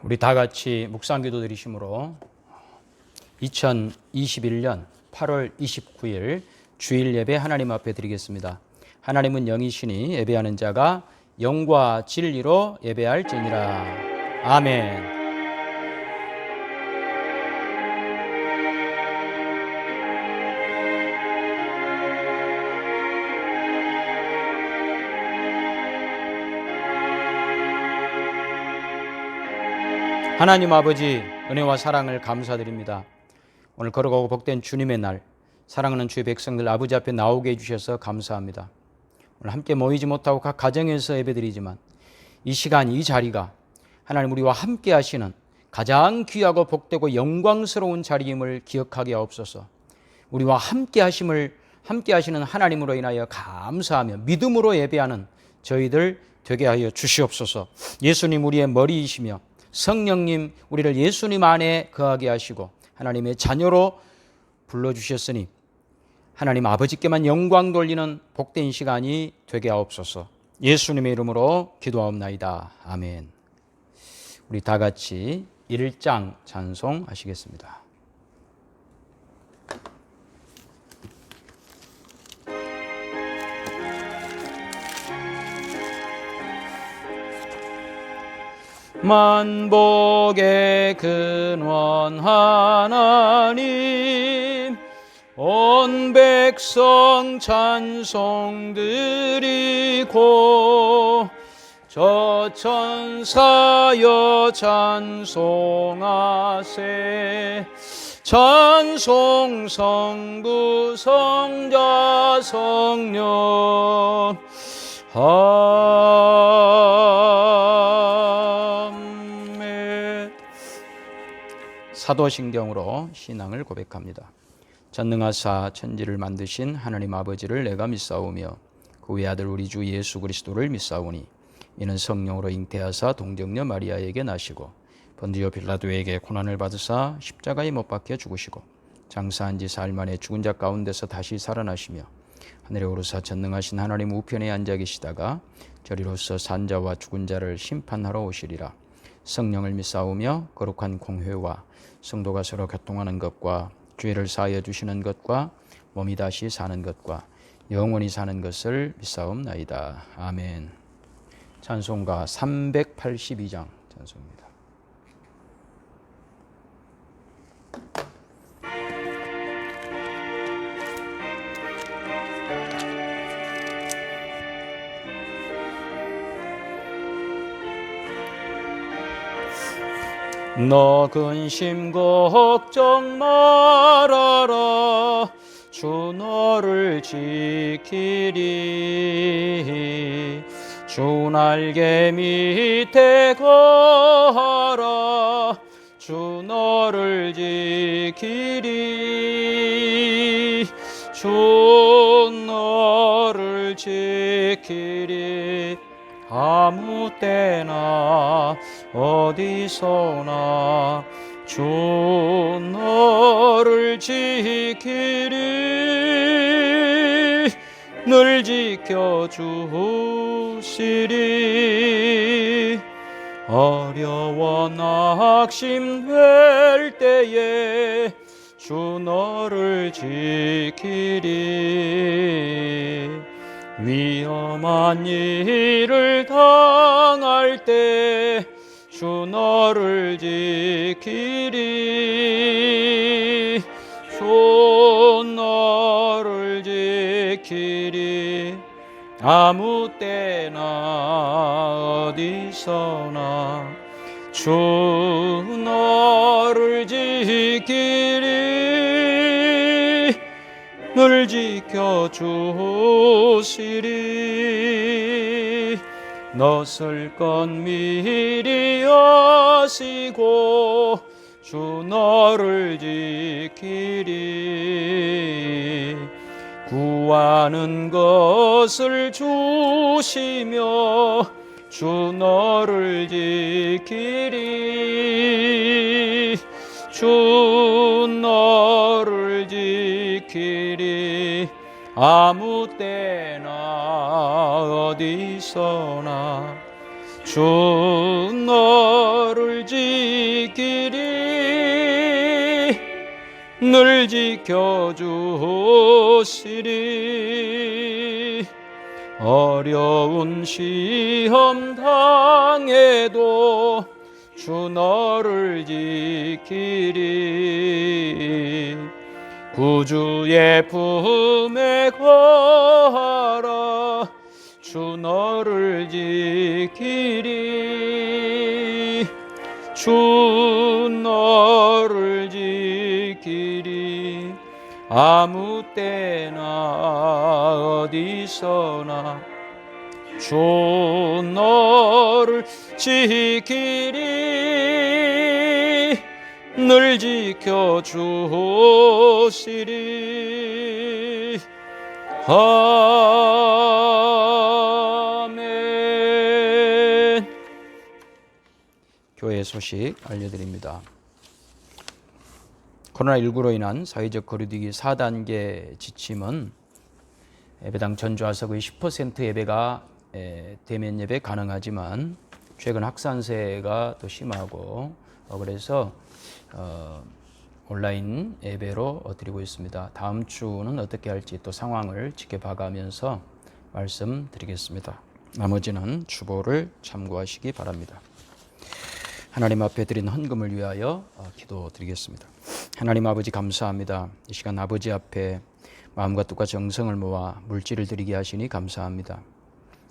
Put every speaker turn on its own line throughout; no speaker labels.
우리 다 같이 묵상기도 드리심으로 2021년 8월 29일 주일 예배 하나님 앞에 드리겠습니다. 하나님은 영이시니 예배하는 자가 영과 진리로 예배할지니라. 아멘. 하나님 아버지, 은혜와 사랑을 감사드립니다. 오늘 걸어가고 복된 주님의 날, 사랑하는 주의 백성들 아버지 앞에 나오게 해주셔서 감사합니다. 오늘 함께 모이지 못하고 각 가정에서 예배드리지만 이 시간, 이 자리가 하나님 우리와 함께 하시는 가장 귀하고 복되고 영광스러운 자리임을 기억하게 하옵소서. 우리와 함께 하시는 하나님으로 인하여 감사하며 믿음으로 예배하는 저희들 되게 하여 주시옵소서. 예수님 우리의 머리이시며 성령님 우리를 예수님 안에 거하게 하시고 하나님의 자녀로 불러주셨으니 하나님 아버지께만 영광 돌리는 복된 시간이 되게 하옵소서. 예수님의 이름으로 기도하옵나이다. 아멘. 우리 다 같이 1장 찬송하시겠습니다. 만복의 근원 하나님, 온 백성 찬송 드리고 저 천사여 찬송하세. 찬송 성부 성자 성령 사도신경으로 신앙을 고백합니다. 전능하사 천지를 만드신 하나님 아버지를 내가 믿사오며 그 외아들 우리 주 예수 그리스도를 믿사오니 이는 성령으로 잉태하사 동정녀 마리아에게 나시고 본디오 빌라도에게 고난을 받으사 십자가에 못 박혀 죽으시고 장사한 지 사흘 만에 죽은 자 가운데서 다시 살아나시며 하늘에 오르사 전능하신 하나님 우편에 앉아 계시다가 저리로서 산자와 죽은 자를 심판하러 오시리라. 성령을 믿사오며 거룩한 공회와 성도가 서로 교통하는 것과 죄를 사하여 주시는 것과 몸이 다시 사는 것과 영원히 사는 것을 믿사옵나이다. 아멘. 찬송가 382장 찬송입니다. 너 근심 걱정 말아라. 주 너를 지키리. 주 날개 밑에 거하라. 주 너를 지키리. 주 너를 지키리. 아무 때나 어디서나 주 너를 지키리. 늘 지켜주시리. 어려워 낙심될 때에 주 너를 지키리. 위험한 일을 당할 때 주 너를 지키리. 주 너를 지키리. 아무 때나 어디서나 주 너를 지키리. 늘 지켜주시리. 넛을 것 미리 아시고 주 너를 지키리. 구하는 것을 주시며 주 너를 지키리. 주 너를 지키리. 아무 때나 어디서나 주 너를 지키리 늘 지켜주시리 어려운 시험 당해도 주 너를 지키리 구주의 품에 거하라 주 너를 지키리 주 너를 지키리 아무 때나 어디서나 주 너를 지키리 늘 지켜주시리 아멘. 교회 소식 알려드립니다. 코로나19로 인한 사회적 거리두기 4단계 지침은 예배당 전좌석의 10% 예배가 대면 예배 가능하지만 최근 확산세가 더 심하고 그래서 온라인 예배로 드리고 있습니다. 다음 주는 어떻게 할지 또 상황을 지켜봐가면서 말씀드리겠습니다. 나머지는 주보를 참고하시기 바랍니다. 하나님 앞에 드린 헌금을 위하여 기도드리겠습니다. 하나님 아버지 감사합니다. 이 시간 아버지 앞에 마음과 뜻과 정성을 모아 물질을 드리게 하시니 감사합니다.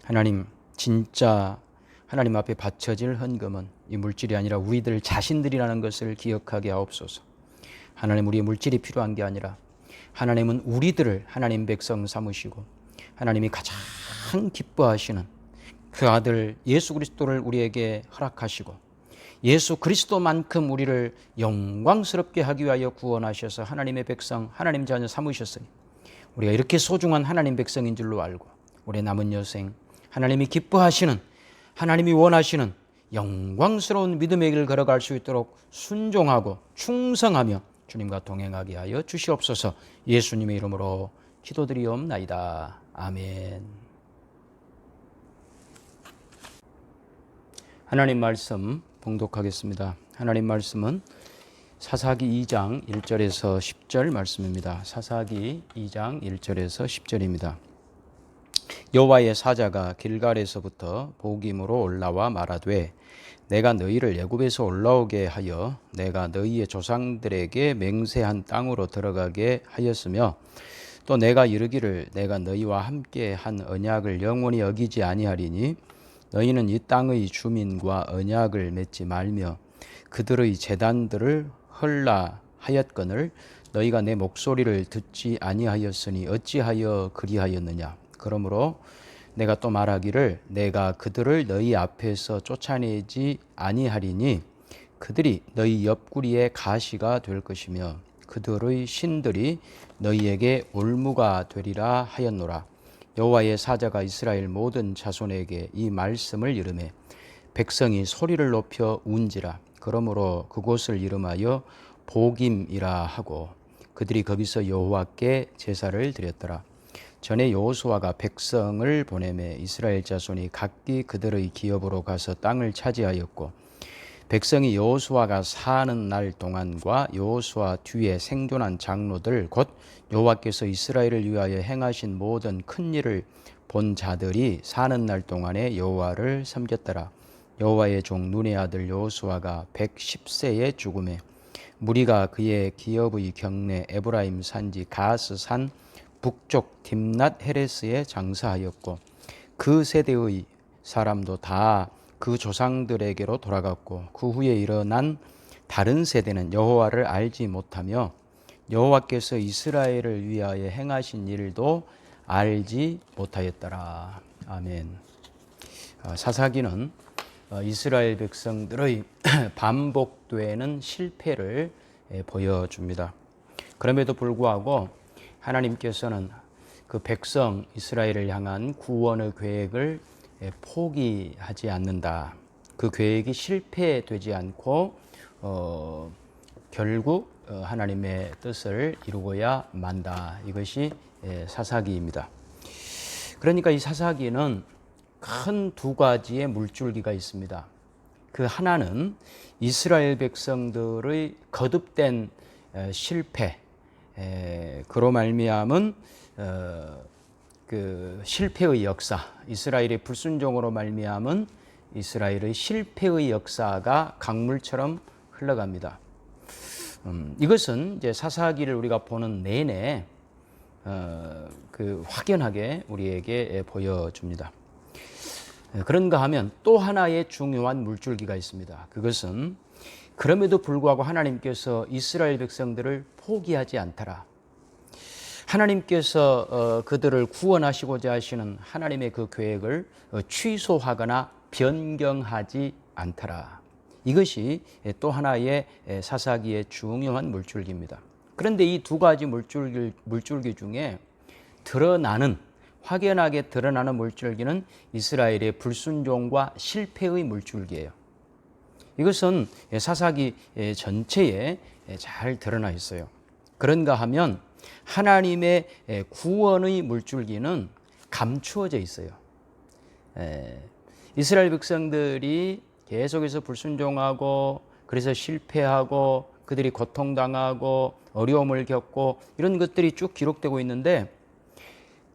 하나님 진짜 하나님 앞에 바쳐질 헌금은 이 물질이 아니라 우리들 자신들이라는 것을 기억하게 하옵소서. 하나님 우리의 물질이 필요한 게 아니라 하나님은 우리들을 하나님 백성 삼으시고 하나님이 가장 기뻐하시는 그 아들 예수 그리스도를 우리에게 허락하시고 예수 그리스도만큼 우리를 영광스럽게 하기 위하여 구원하셔서 하나님의 백성, 하나님 자녀 삼으셨으니 우리가 이렇게 소중한 하나님 백성인 줄로 알고 우리의 남은 여생 하나님이 기뻐하시는 하나님이 원하시는 영광스러운 믿음의 길을 걸어갈 수 있도록 순종하고 충성하며 주님과 동행하게 하여 주시옵소서. 예수님의 이름으로 기도드리옵나이다. 아멘. 하나님 말씀 봉독하겠습니다. 하나님 말씀은 사사기 2장 1절에서 10절 말씀입니다. 사사기 2장 1절에서 10절입니다. 여호와의 사자가 길갈에서부터 보김으로 올라와 말하되 내가 너희를 애굽에서 올라오게 하여 내가 너희의 조상들에게 맹세한 땅으로 들어가게 하였으며 또 내가 이르기를 내가 너희와 함께 한 언약을 영원히 어기지 아니하리니 너희는 이 땅의 주민과 언약을 맺지 말며 그들의 제단들을 헐라 하였거늘 너희가 내 목소리를 듣지 아니하였으니 어찌하여 그리하였느냐. 그러므로 내가 또 말하기를 내가 그들을 너희 앞에서 쫓아내지 아니하리니 그들이 너희 옆구리에 가시가 될 것이며 그들의 신들이 너희에게 올무가 되리라 하였노라. 여호와의 사자가 이스라엘 모든 자손에게 이 말씀을 이르매 백성이 소리를 높여 운지라. 그러므로 그곳을 이름하여 보김이라 하고 그들이 거기서 여호와께 제사를 드렸더라. 전에 여호수아가 백성을 보내매 이스라엘 자손이 각기 그들의 기업으로 가서 땅을 차지하였고 백성이 여호수아가 사는 날 동안과 여호수아 뒤에 생존한 장로들 곧 여호와께서 이스라엘을 위하여 행하신 모든 큰 일을 본 자들이 사는 날 동안에 여호와를 섬겼더라. 여호와의 종 눈의 아들 여호수아가 110세에 죽음에 무리가 그의 기업의 경내 에브라임 산지 가스 산 북쪽 딥낫 헤레스에 장사하였고 그 세대의 사람도 다 그 조상들에게로 돌아갔고 그 후에 일어난 다른 세대는 여호와를 알지 못하며 여호와께서 이스라엘을 위하여 행하신 일도 알지 못하였더라. 아멘. 사사기는 이스라엘 백성들의 반복되는 실패를 보여줍니다. 그럼에도 불구하고 하나님께서는 그 백성 이스라엘을 향한 구원의 계획을 포기하지 않는다. 그 계획이 실패되지 않고 결국 하나님의 뜻을 이루고야 만다. 이것이 사사기입니다. 그러니까 이 사사기는 큰 두 가지의 물줄기가 있습니다. 그 하나는 이스라엘 백성들의 거듭된 실패, 그로 말미암은 그 실패의 역사, 이스라엘의 불순종으로 말미암은 이스라엘의 실패의 역사가 강물처럼 흘러갑니다. 이것은 이제 사사기를 우리가 보는 내내 그 확연하게 우리에게 보여줍니다. 그런가 하면 또 하나의 중요한 물줄기가 있습니다. 그것은 그럼에도 불구하고 하나님께서 이스라엘 백성들을 포기하지 않더라. 하나님께서 그들을 구원하시고자 하시는 하나님의 그 계획을 취소하거나 변경하지 않더라. 이것이 또 하나의 사사기의 중요한 물줄기입니다. 그런데 이 두 가지 물줄기 중에 확연하게 드러나는 물줄기는 이스라엘의 불순종과 실패의 물줄기예요. 이것은 사사기 전체에 잘 드러나 있어요. 그런가 하면 하나님의 구원의 물줄기는 감추어져 있어요. 이스라엘 백성들이 계속해서 불순종하고 그래서 실패하고 그들이 고통당하고 어려움을 겪고 이런 것들이 쭉 기록되고 있는데,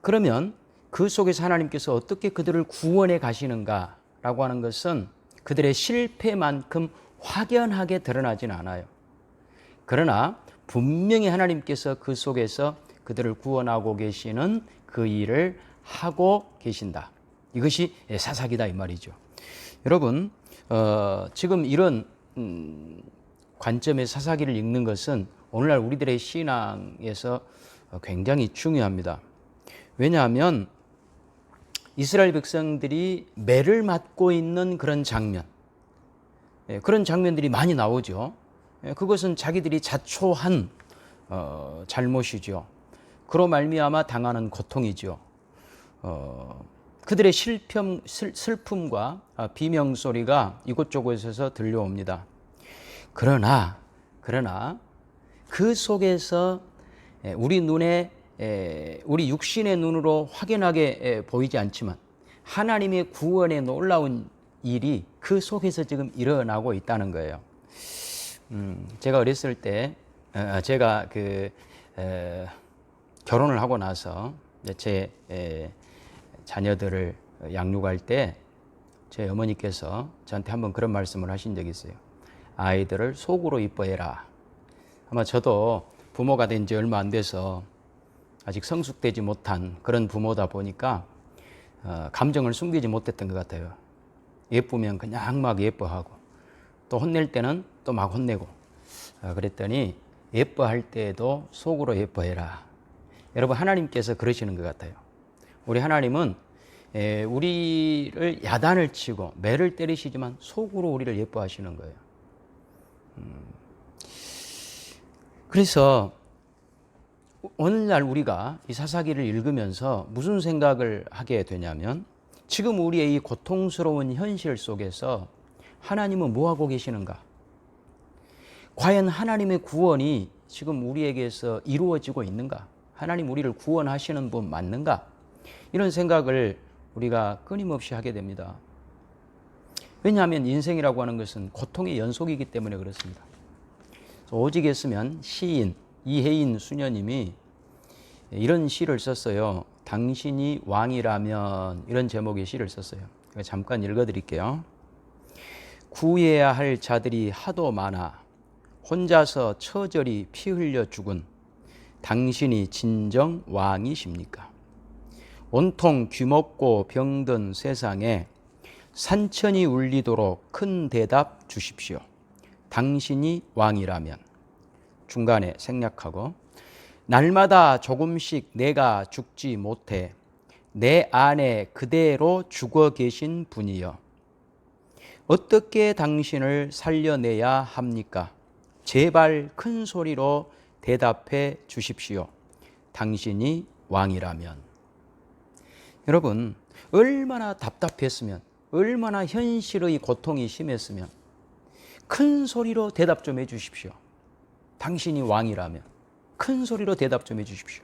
그러면 그 속에서 하나님께서 어떻게 그들을 구원해 가시는가라고 하는 것은 그들의 실패만큼 확연하게 드러나지는 않아요. 그러나 분명히 하나님께서 그 속에서 그들을 구원하고 계시는 그 일을 하고 계신다. 이것이 사사기다 이 말이죠. 여러분, 지금 이런 관점의 사사기를 읽는 것은 오늘날 우리들의 신앙에서 굉장히 중요합니다. 왜냐하면 이스라엘 백성들이 매를 맞고 있는 그런 장면, 그런 장면들이 많이 나오죠. 그것은 자기들이 자초한 잘못이죠. 그로 말미암아 당하는 고통이죠. 그들의 슬픔과 비명소리가 이곳저곳에서 들려옵니다. 그러나 그 속에서 우리 육신의 눈으로 확연하게 보이지 않지만 하나님의 구원의 놀라운 일이 그 속에서 지금 일어나고 있다는 거예요. 제가 어렸을 때 제가 결혼을 하고 나서 제 자녀들을 양육할 때 제 어머니께서 저한테 한번 그런 말씀을 하신 적이 있어요. 아이들을 속으로 이뻐해라. 아마 저도 부모가 된 지 얼마 안 돼서 아직 성숙되지 못한 그런 부모다 보니까 감정을 숨기지 못했던 것 같아요. 예쁘면 그냥 막 예뻐하고 또 혼낼 때는 또 막 혼내고 그랬더니 예뻐할 때에도 속으로 예뻐해라. 여러분, 하나님께서 그러시는 것 같아요. 우리 하나님은 우리를 야단을 치고 매를 때리시지만 속으로 우리를 예뻐하시는 거예요. 그래서 오늘날 우리가 이 사사기를 읽으면서 무슨 생각을 하게 되냐면, 지금 우리의 이 고통스러운 현실 속에서 하나님은 뭐하고 계시는가? 과연 하나님의 구원이 지금 우리에게서 이루어지고 있는가? 하나님 우리를 구원하시는 분 맞는가? 이런 생각을 우리가 끊임없이 하게 됩니다. 왜냐하면 인생이라고 하는 것은 고통의 연속이기 때문에 그렇습니다. 오직했으면 시인 이혜인 수녀님이 이런 시를 썼어요. 당신이 왕이라면, 이런 제목의 시를 썼어요. 잠깐 읽어드릴게요. 구해야 할 자들이 하도 많아 혼자서 처절히 피 흘려 죽은 당신이 진정 왕이십니까? 온통 귀먹고 병든 세상에 산천이 울리도록 큰 대답 주십시오. 당신이 왕이라면. 중간에 생략하고, 날마다 조금씩 내가 죽지 못해 내 안에 그대로 죽어 계신 분이여, 어떻게 당신을 살려내야 합니까? 제발 큰 소리로 대답해 주십시오. 당신이 왕이라면. 여러분, 얼마나 답답했으면, 얼마나 현실의 고통이 심했으면 큰 소리로 대답 좀 해 주십시오. 당신이 왕이라면 큰 소리로 대답 좀 해 주십시오.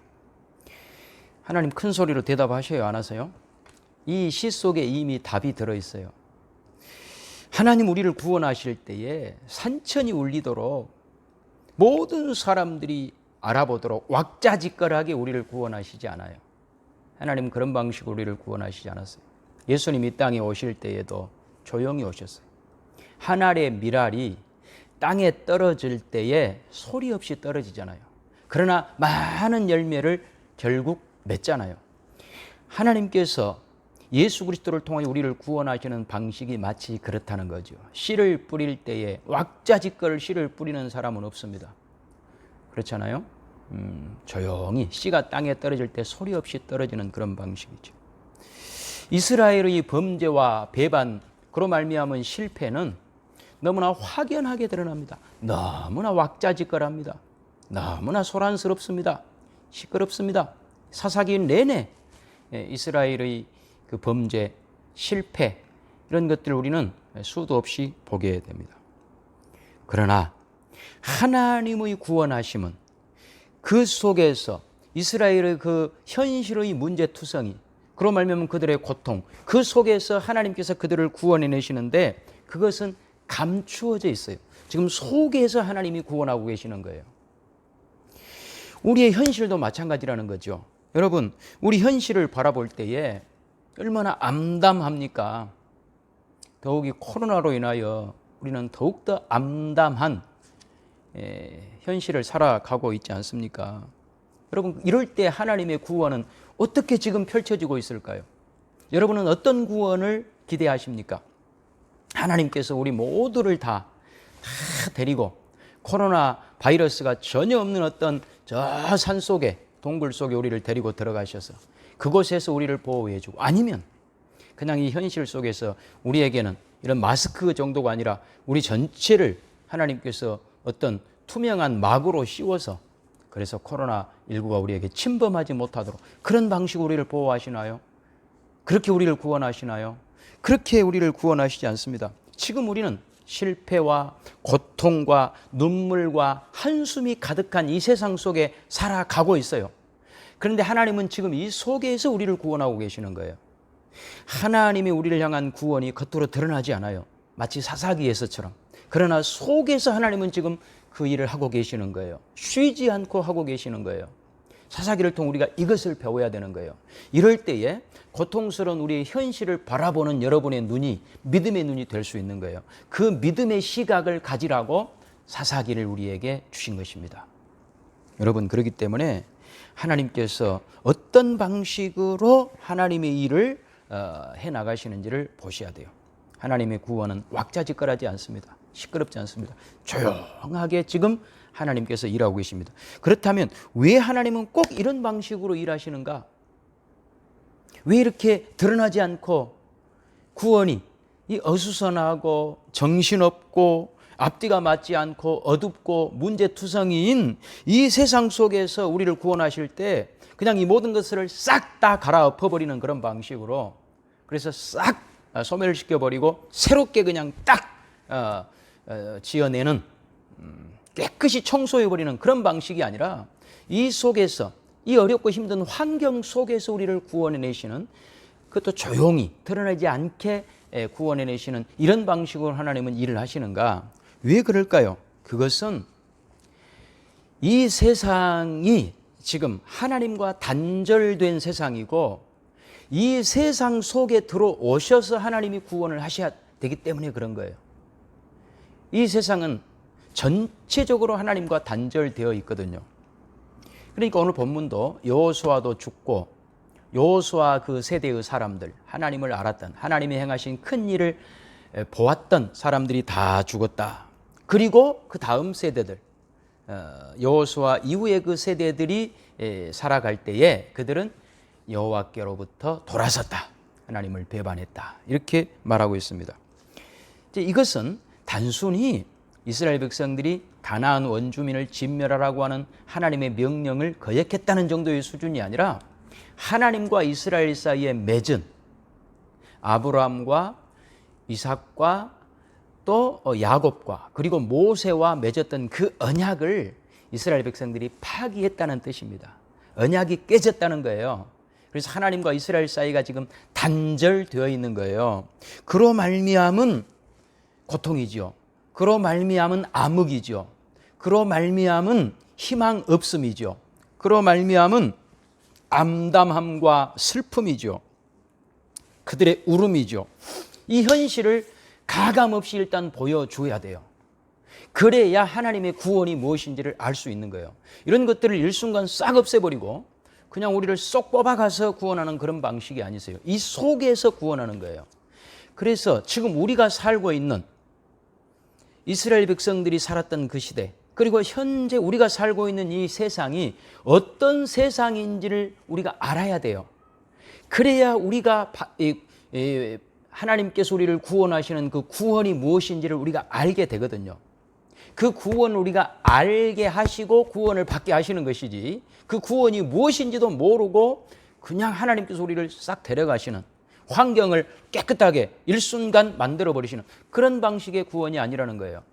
하나님 큰 소리로 대답하셔요, 안 하세요? 이 시 속에 이미 답이 들어있어요. 하나님 우리를 구원하실 때에 산천이 울리도록 모든 사람들이 알아보도록 왁자지껄하게 우리를 구원하시지 않아요. 하나님 그런 방식으로 우리를 구원하시지 않았어요. 예수님 이 땅에 오실 때에도 조용히 오셨어요. 하늘의 밀알이 땅에 떨어질 때에 소리 없이 떨어지잖아요. 그러나 많은 열매를 결국 맺잖아요. 하나님께서 예수 그리스도를 통하여 우리를 구원하시는 방식이 마치 그렇다는 거죠. 씨를 뿌릴 때에 왁자지껄 씨를 뿌리는 사람은 없습니다. 그렇잖아요. 조용히 씨가 땅에 떨어질 때 소리 없이 떨어지는 그런 방식이죠. 이스라엘의 범죄와 배반, 그로 말미암은 실패는 너무나 확연하게 드러납니다. 너무나 왁자지껄합니다. 너무나 소란스럽습니다. 시끄럽습니다. 사사기 내내 이스라엘의 그 범죄, 실패 이런 것들을 우리는 수도 없이 보게 됩니다. 그러나 하나님의 구원하심은 그 속에서 이스라엘의 그 현실의 문제투성이, 그로 말미암은 그들의 고통, 그 속에서 하나님께서 그들을 구원해내시는데 그것은 감추어져 있어요. 지금 속에서 하나님이 구원하고 계시는 거예요. 우리의 현실도 마찬가지라는 거죠. 여러분, 우리 현실을 바라볼 때에 얼마나 암담합니까? 더욱이 코로나로 인하여 우리는 더욱더 암담한 현실을 살아가고 있지 않습니까? 여러분, 이럴 때 하나님의 구원은 어떻게 지금 펼쳐지고 있을까요? 여러분은 어떤 구원을 기대하십니까? 하나님께서 우리 모두를 다 데리고 코로나 바이러스가 전혀 없는 어떤 저 산 속에, 동굴 속에 우리를 데리고 들어가셔서 그곳에서 우리를 보호해주고, 아니면 그냥 이 현실 속에서 우리에게는 이런 마스크 정도가 아니라 우리 전체를 하나님께서 어떤 투명한 막으로 씌워서, 그래서 코로나19가 우리에게 침범하지 못하도록 그런 방식으로 우리를 보호하시나요? 그렇게 우리를 구원하시나요? 그렇게 우리를 구원하시지 않습니다. 지금 우리는 실패와 고통과 눈물과 한숨이 가득한 이 세상 속에 살아가고 있어요. 그런데 하나님은 지금 이 속에서 우리를 구원하고 계시는 거예요. 하나님이 우리를 향한 구원이 겉으로 드러나지 않아요. 마치 사사기에서처럼. 그러나 속에서 하나님은 지금 그 일을 하고 계시는 거예요. 쉬지 않고 하고 계시는 거예요. 사사기를 통해 우리가 이것을 배워야 되는 거예요. 이럴 때에 고통스러운 우리의 현실을 바라보는 여러분의 눈이 믿음의 눈이 될 수 있는 거예요. 그 믿음의 시각을 가지라고 사사기를 우리에게 주신 것입니다. 여러분, 그렇기 때문에 하나님께서 어떤 방식으로 하나님의 일을 해나가시는지를 보셔야 돼요. 하나님의 구원은 왁자지껄하지 않습니다. 시끄럽지 않습니다. 조용하게 지금 하나님께서 일하고 계십니다. 그렇다면 왜 하나님은 꼭 이런 방식으로 일하시는가? 왜 이렇게 드러나지 않고 구원이 이 어수선하고 정신없고 앞뒤가 맞지 않고 어둡고 문제투성이인 이 세상 속에서 우리를 구원하실 때 그냥 이 모든 것을 싹 다 갈아엎어버리는 그런 방식으로, 그래서 싹 소멸시켜버리고 새롭게 그냥 딱 지어내는, 깨끗이 청소해버리는 그런 방식이 아니라 이 속에서, 이 어렵고 힘든 환경 속에서 우리를 구원해내시는, 그것도 조용히 드러나지 않게 구원해내시는 이런 방식으로 하나님은 일을 하시는가? 왜 그럴까요? 그것은 이 세상이 지금 하나님과 단절된 세상이고 이 세상 속에 들어오셔서 하나님이 구원을 하셔야 되기 때문에 그런 거예요. 이 세상은 전체적으로 하나님과 단절되어 있거든요. 그러니까 오늘 본문도 여호수아도 죽고 여호수아 그 세대의 사람들, 하나님을 알았던, 하나님이 행하신 큰 일을 보았던 사람들이 다 죽었다. 그리고 그 다음 세대들, 여호수아 이후의 그 세대들이 살아갈 때에 그들은 여호와께로부터 돌아섰다. 하나님을 배반했다. 이렇게 말하고 있습니다. 이것은 단순히 이스라엘 백성들이 가나안 원주민을 진멸하라고 하는 하나님의 명령을 거역했다는 정도의 수준이 아니라 하나님과 이스라엘 사이에 맺은, 아브라함과 이삭과 또 야곱과 그리고 모세와 맺었던 그 언약을 이스라엘 백성들이 파기했다는 뜻입니다. 언약이 깨졌다는 거예요. 그래서 하나님과 이스라엘 사이가 지금 단절되어 있는 거예요. 그로 말미암은 고통이죠. 그로 말미암은 암흑이죠. 그로 말미암은 희망 없음이죠. 그로 말미암은 암담함과 슬픔이죠. 그들의 울음이죠. 이 현실을 가감없이 일단 보여줘야 돼요. 그래야 하나님의 구원이 무엇인지를 알 수 있는 거예요. 이런 것들을 일순간 싹 없애버리고 그냥 우리를 쏙 뽑아가서 구원하는 그런 방식이 아니세요. 이 속에서 구원하는 거예요. 그래서 지금 우리가 살고 있는 이스라엘 백성들이 살았던 그 시대, 그리고 현재 우리가 살고 있는 이 세상이 어떤 세상인지를 우리가 알아야 돼요. 그래야 우리가 하나님께서 우리를 구원하시는 그 구원이 무엇인지를 우리가 알게 되거든요. 그 구원을 우리가 알게 하시고 구원을 받게 하시는 것이지, 그 구원이 무엇인지도 모르고 그냥 하나님께서 우리를 싹 데려가시는, 환경을 깨끗하게 일순간 만들어버리시는 그런 방식의 구원이 아니라는 거예요.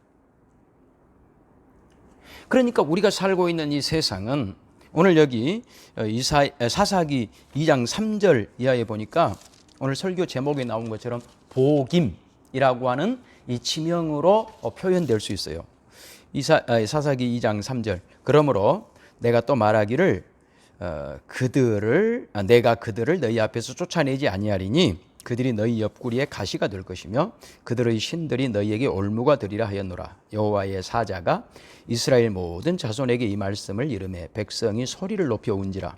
그러니까 우리가 살고 있는 이 세상은 오늘 여기 사사기 2장 3절 이하에 보니까 오늘 설교 제목에 나온 것처럼 복임이라고 하는 이 지명으로 표현될 수 있어요. 사사기 2장 3절. 그러므로 내가 또 말하기를 내가 그들을 너희 앞에서 쫓아내지 아니하리니 그들이 너희 옆구리에 가시가 될 것이며 그들의 신들이 너희에게 올무가 되리라 하였노라. 여호와의 사자가 이스라엘 모든 자손에게 이 말씀을 이르매 백성이 소리를 높여 운지라.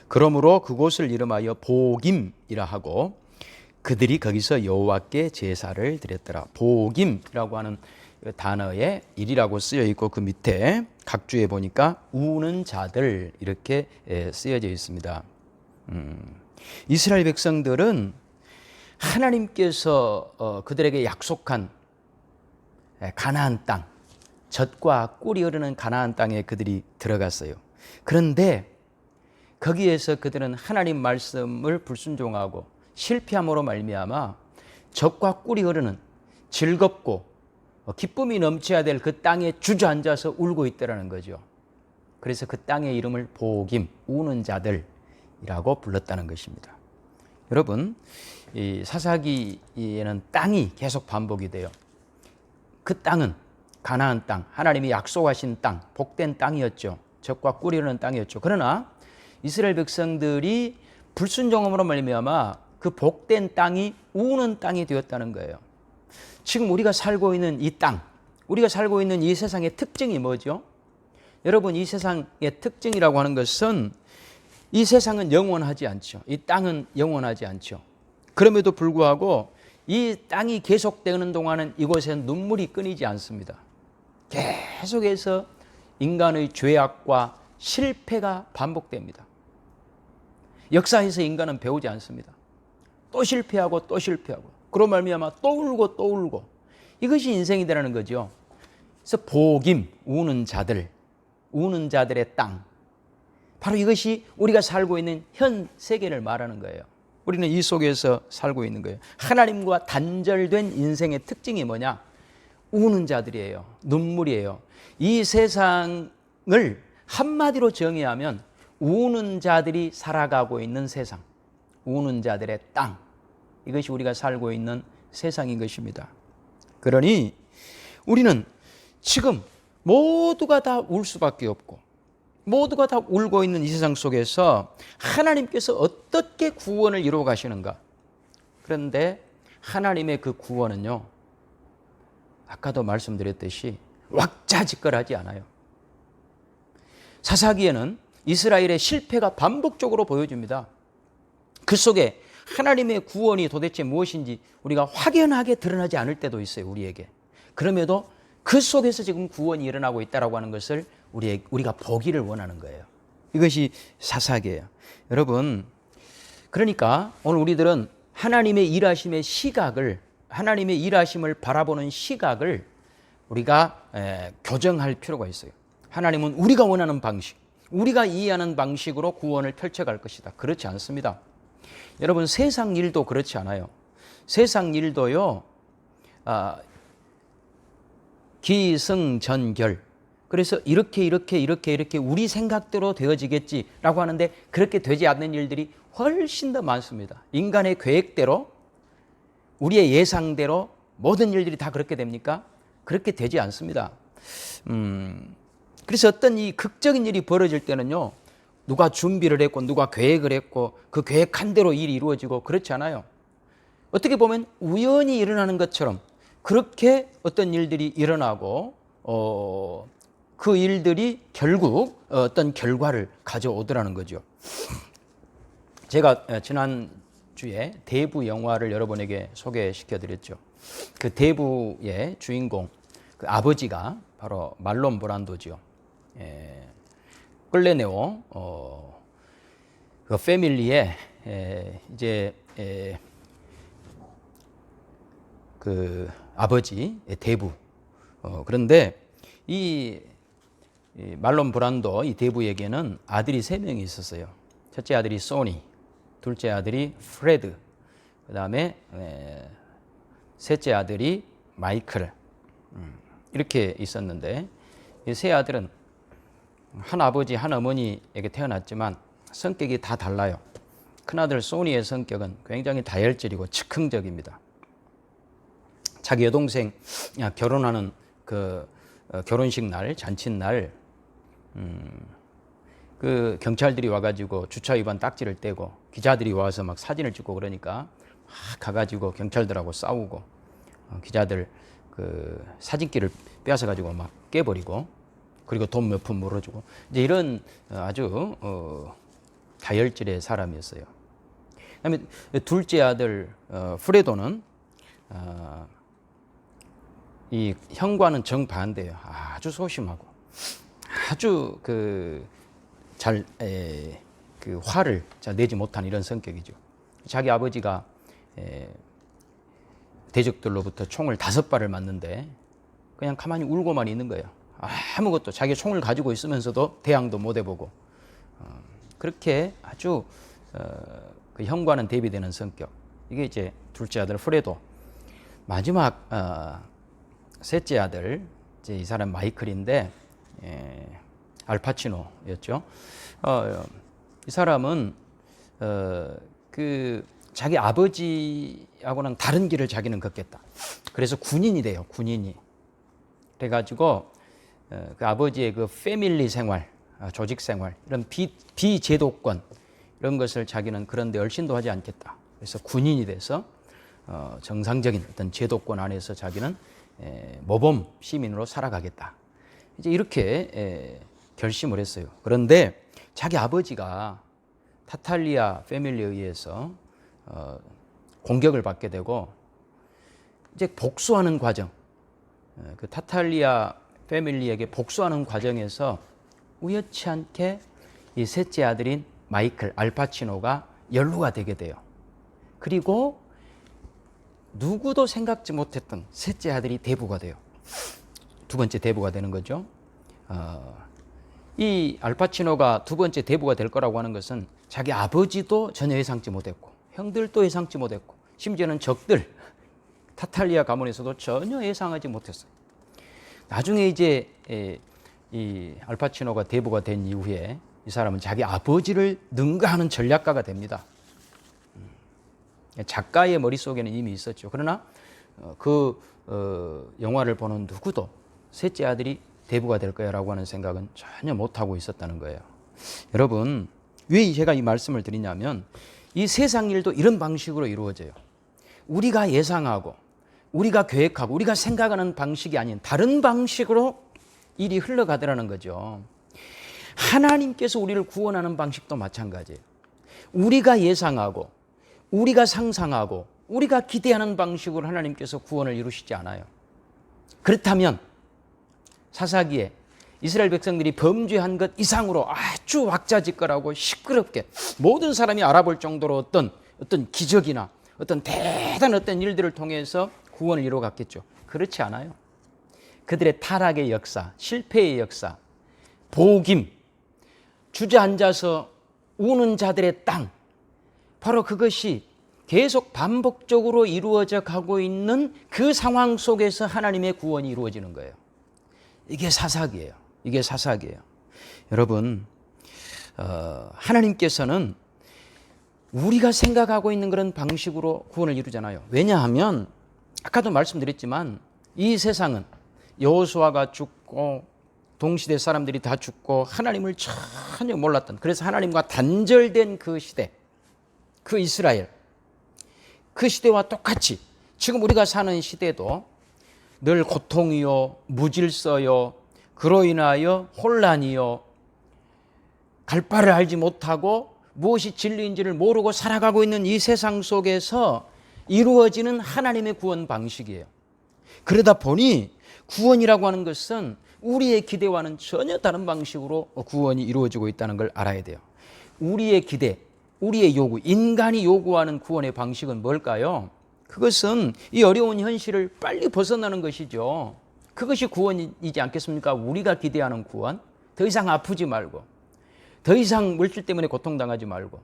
그러므로 그곳을 이름하여 복임이라 하고 그들이 거기서 여호와께 제사를 드렸더라. 복임이라고 하는 단어에 일이라고 쓰여 있고 그 밑에 각주에 보니까 우는 자들 이렇게 쓰여져 있습니다. 이스라엘 백성들은 하나님께서 그들에게 약속한 가나안 땅, 젖과 꿀이 흐르는 가나안 땅에 그들이 들어갔어요. 그런데 거기에서 그들은 하나님 말씀을 불순종하고 실패함으로 말미암아 젖과 꿀이 흐르는 즐겁고 기쁨이 넘쳐야 될 그 땅에 주저앉아서 울고 있더라는 거죠. 그래서 그 땅의 이름을 복임, 우는 자들이라고 불렀다는 것입니다. 여러분, 이 사사기에는 땅이 계속 반복이 돼요. 그 땅은 가나안 땅, 하나님이 약속하신 땅, 복된 땅이었죠. 젖과 꿀이 흐르는 땅이었죠. 그러나 이스라엘 백성들이 불순종함으로 말미암아 그 복된 땅이 우는 땅이 되었다는 거예요. 지금 우리가 살고 있는 이 땅, 우리가 살고 있는 이 세상의 특징이 뭐죠? 여러분, 이 세상의 특징이라고 하는 것은 이 세상은 영원하지 않죠. 이 땅은 영원하지 않죠. 그럼에도 불구하고 이 땅이 계속되는 동안은 이곳에는 눈물이 끊이지 않습니다. 계속해서 인간의 죄악과 실패가 반복됩니다. 역사에서 인간은 배우지 않습니다. 또 실패하고 또 실패하고 그로 말미암아 또 울고 또 울고, 이것이 인생이라는 거죠. 그래서 복임, 우는 자들, 우는 자들의 땅, 바로 이것이 우리가 살고 있는 현 세계를 말하는 거예요. 우리는 이 속에서 살고 있는 거예요. 하나님과 단절된 인생의 특징이 뭐냐? 우는 자들이에요. 눈물이에요. 이 세상을 한마디로 정의하면 우는 자들이 살아가고 있는 세상, 우는 자들의 땅, 이것이 우리가 살고 있는 세상인 것입니다. 그러니 우리는 지금 모두가 다 울 수밖에 없고 모두가 다 울고 있는 이 세상 속에서 하나님께서 어떻게 구원을 이루어 가시는가? 그런데 하나님의 그 구원은요, 아까도 말씀드렸듯이 왁자지껄하지 않아요. 사사기에는 이스라엘의 실패가 반복적으로 보여집니다. 그 속에 하나님의 구원이 도대체 무엇인지 우리가 확연하게 드러나지 않을 때도 있어요, 우리에게. 그럼에도 그 속에서 지금 구원이 일어나고 있다고 하는 것을 우리가 보기를 원하는 거예요. 이것이 사사기예요. 여러분, 그러니까 오늘 우리들은 하나님의 일하심의 시각을, 하나님의 일하심을 바라보는 시각을 우리가 교정할 필요가 있어요. 하나님은 우리가 원하는 방식, 우리가 이해하는 방식으로 구원을 펼쳐갈 것이다. 그렇지 않습니다. 여러분, 세상 일도 그렇지 않아요. 세상 일도요, 기승전결. 그래서 이렇게 우리 생각대로 되어지겠지라고 하는데 그렇게 되지 않는 일들이 훨씬 더 많습니다. 인간의 계획대로, 우리의 예상대로 모든 일들이 다 그렇게 됩니까? 그렇게 되지 않습니다. 그래서 어떤 이 극적인 일이 벌어질 때는요, 누가 준비를 했고 누가 계획을 했고 그 계획한 대로 일이 이루어지고 그렇지 않아요. 어떻게 보면 우연히 일어나는 것처럼 그렇게 어떤 일들이 일어나고 그 일들이 결국 어떤 결과를 가져오더라는 거죠. 제가 지난주에 대부 영화를 여러분에게 소개시켜 드렸죠. 그 대부의 주인공, 그 아버지가 바로 말론 브란도죠. 끌레네오 그 패밀리의 이제 그 아버지 대부. 그런데 이 말론 브란도 이 대부에게는 아들이 3명이 있었어요. 첫째 아들이 소니, 둘째 아들이 프레드, 그 다음에 셋째 아들이 마이클. 이렇게 있었는데 이 세 아들은 한 아버지 한 어머니에게 태어났지만 성격이 다 달라요. 큰아들 소니의 성격은 굉장히 다혈질이고 즉흥적입니다. 자기 여동생 결혼하는 그 결혼식 날, 잔칫날 그 경찰들이 와가지고 주차 위반 딱지를 떼고 기자들이 와서 막 사진을 찍고 그러니까 막 가가지고 경찰들하고 싸우고 기자들 그 사진기를 빼앗아가지고 막 깨버리고 그리고 돈 몇 푼 물어주고 이제 이런 아주 다혈질의 사람이었어요. 그다음에 둘째 아들 프레도는 이 형과는 정반대예요. 아주 소심하고 아주 그 화를 잘 내지 못한 이런 성격이죠. 자기 아버지가 대적들로부터 총을 5발을 맞는데 그냥 가만히 울고만 있는 거예요. 아무것도 자기 총을 가지고 있으면서도 대항도 못 해보고 그렇게 아주 그 형과는 대비되는 성격. 이게 이제 둘째 아들 프레도. 마지막 셋째 아들 이제 이 사람 마이클인데 알파치노였죠. 이 사람은 그 자기 아버지하고는 다른 길을 자기는 걷겠다. 그래서 군인이 돼요. 군인이. 그래가지고 그 아버지의 그 패밀리 생활, 조직 생활, 이런 비제도권 이런 것을 자기는 그런데 얼씬도 하지 않겠다. 그래서 군인이 돼서 정상적인 어떤 제도권 안에서 자기는 모범 시민으로 살아가겠다. 이제 이렇게 결심을 했어요. 그런데 자기 아버지가 타탈리아 패밀리에 의해서 공격을 받게 되고 이제 복수하는 과정, 그 타탈리아 패밀리에게 복수하는 과정에서 우연치 않게 이 셋째 아들인 마이클 알파치노가 연루가 되게 돼요. 그리고 누구도 생각지 못했던 셋째 아들이 대부가 돼요. 두 번째 대부가 되는 거죠. 이 알파치노가 두 번째 대부가 될 거라고 하는 것은 자기 아버지도 전혀 예상치 못했고 형들도 예상치 못했고 심지어는 적들 타탈리아 가문에서도 전혀 예상하지 못했어요. 나중에 이제 이 알파치노가 대부가 된 이후에 이 사람은 자기 아버지를 능가하는 전략가가 됩니다. 작가의 머릿속에는 이미 있었죠. 그러나 그 영화를 보는 누구도 셋째 아들이 대부가 될 거야 라고 하는 생각은 전혀 못하고 있었다는 거예요. 여러분, 왜 제가 이 말씀을 드리냐면 이 세상 일도 이런 방식으로 이루어져요. 우리가 예상하고 우리가 계획하고 우리가 생각하는 방식이 아닌 다른 방식으로 일이 흘러가더라는 거죠. 하나님께서 우리를 구원하는 방식도 마찬가지예요. 우리가 예상하고 우리가 상상하고 우리가 기대하는 방식으로 하나님께서 구원을 이루시지 않아요. 그렇다면 사사기에 이스라엘 백성들이 범죄한 것 이상으로 아주 왁자지껄하고 시끄럽게 모든 사람이 알아볼 정도로 어떤 기적이나 어떤 대단한 어떤 일들을 통해서 구원을 이루어갔겠죠. 그렇지 않아요. 그들의 타락의 역사, 실패의 역사, 복임, 주저앉아서 우는 자들의 땅, 바로 그것이 계속 반복적으로 이루어져 가고 있는 그 상황 속에서 하나님의 구원이 이루어지는 거예요. 이게 사사기예요. 이게 사사기예요. 여러분, 하나님께서는 우리가 생각하고 있는 그런 방식으로 구원을 이루잖아요. 왜냐하면 아까도 말씀드렸지만 이 세상은 여호수아가 죽고 동시대 사람들이 다 죽고 하나님을 전혀 몰랐던, 그래서 하나님과 단절된 그 시대, 그 이스라엘, 그 시대와 똑같이 지금 우리가 사는 시대도 늘 고통이요, 무질서요, 그로 인하여 혼란이요, 갈 바를 알지 못하고 무엇이 진리인지를 모르고 살아가고 있는 이 세상 속에서 이루어지는 하나님의 구원 방식이에요. 그러다 보니 구원이라고 하는 것은 우리의 기대와는 전혀 다른 방식으로 구원이 이루어지고 있다는 걸 알아야 돼요. 우리의 기대, 우리의 요구, 인간이 요구하는 구원의 방식은 뭘까요? 그것은 이 어려운 현실을 빨리 벗어나는 것이죠. 그것이 구원이지 않겠습니까? 우리가 기대하는 구원. 더 이상 아프지 말고, 더 이상 물질 때문에 고통당하지 말고,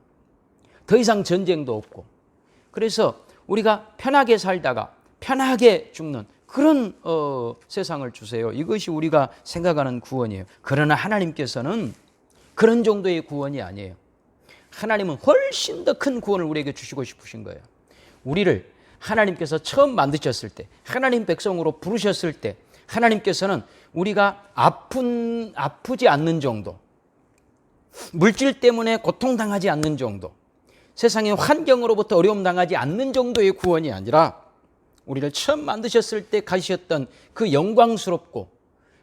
더 이상 전쟁도 없고, 그래서 우리가 편하게 살다가 편하게 죽는 그런 세상을 주세요. 이것이 우리가 생각하는 구원이에요. 그러나 하나님께서는 그런 정도의 구원이 아니에요. 하나님은 훨씬 더 큰 구원을 우리에게 주시고 싶으신 거예요. 우리를 하나님께서 처음 만드셨을 때, 하나님 백성으로 부르셨을 때, 하나님께서는 우리가 아프지 않는 정도, 물질 때문에 고통당하지 않는 정도, 세상의 환경으로부터 어려움 당하지 않는 정도의 구원이 아니라 우리를 처음 만드셨을 때 가지셨던 그 영광스럽고